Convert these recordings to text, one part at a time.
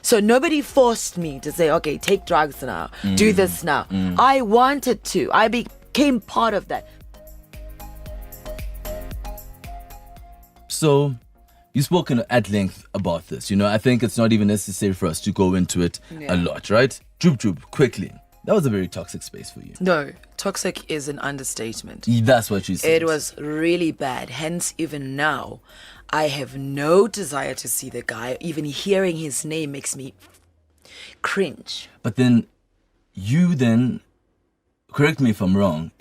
So nobody forced me to say, okay, take drugs now, do this now. I wanted to. I became part of that. So, you've spoken at length about this. I think it's not even necessary for us to go into it a lot, right? Jub Jub, quickly. That was a very toxic space for you. No, toxic is an understatement. That's what you said. It was really bad. Hence, even now, I have no desire to see the guy. Even hearing his name makes me cringe. But then, you correct me if I'm wrong,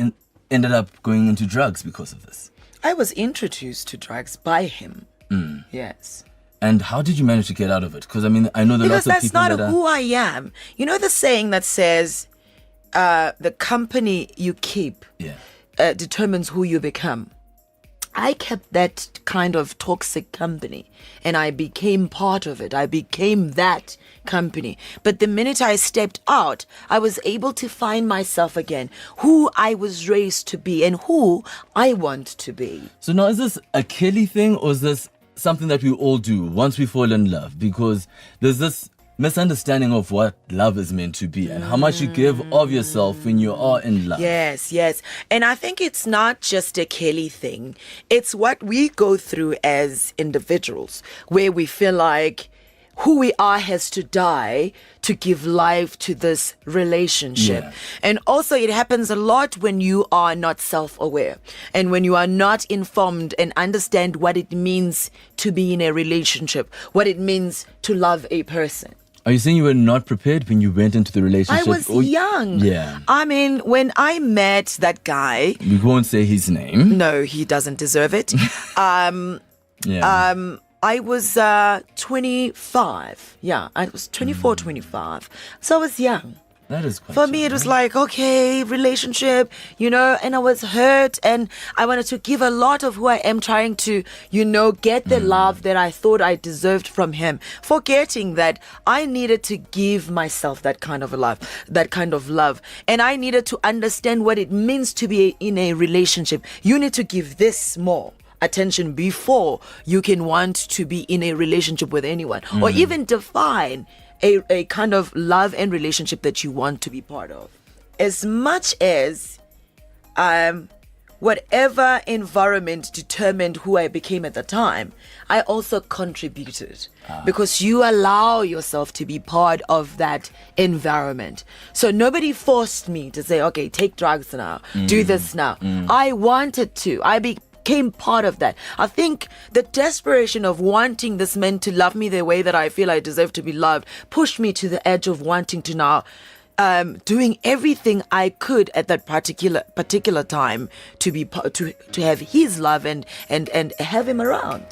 ended up going into drugs because of this. I was introduced to drugs by him. Yes. And how did you manage to get out of it? Because, I know there are lots of people Because that's not who I am. You know the saying that says, the company you keep determines who you become. I kept that kind of toxic company and I became part of it. I became that company. But the minute I stepped out, I was able to find myself again, who I was raised to be and who I want to be. So now, is this a Kelly thing or is this something that we all do once we fall in love? Because there's this misunderstanding of what love is meant to be and how much you give of yourself when you are in love. Yes. And I think it's not just a Kelly thing. It's what we go through as individuals, where we feel like who we are has to die to give life to this relationship. Yeah. And also it happens a lot when you are not self-aware and when you are not informed and understand what it means to be in a relationship, what it means to love a person. Are you saying you were not prepared when you went into the relationship? I was young. Yeah. When I met that guy... We won't say his name. No, he doesn't deserve it. I was 25. Yeah, I was 24, 25. So I was young. That is quite For me, it was like, okay, relationship, and I was hurt and I wanted to give a lot of who I am, trying to, get the love that I thought I deserved from him, forgetting that I needed to give myself that kind of love. And I needed to understand what it means to be in a relationship. You need to give this more attention before you can want to be in a relationship with anyone or even define a kind of love and relationship that you want to be part of. As much as whatever environment determined who I became at the time, I also contributed because you allow yourself to be part of that environment. So nobody forced me to say, okay, take drugs now, do this now. I wanted to. I became part of that. I think the desperation of wanting this man to love me the way that I feel I deserve to be loved pushed me to the edge of wanting to now doing everything I could at that particular time to be to have his love and have him around.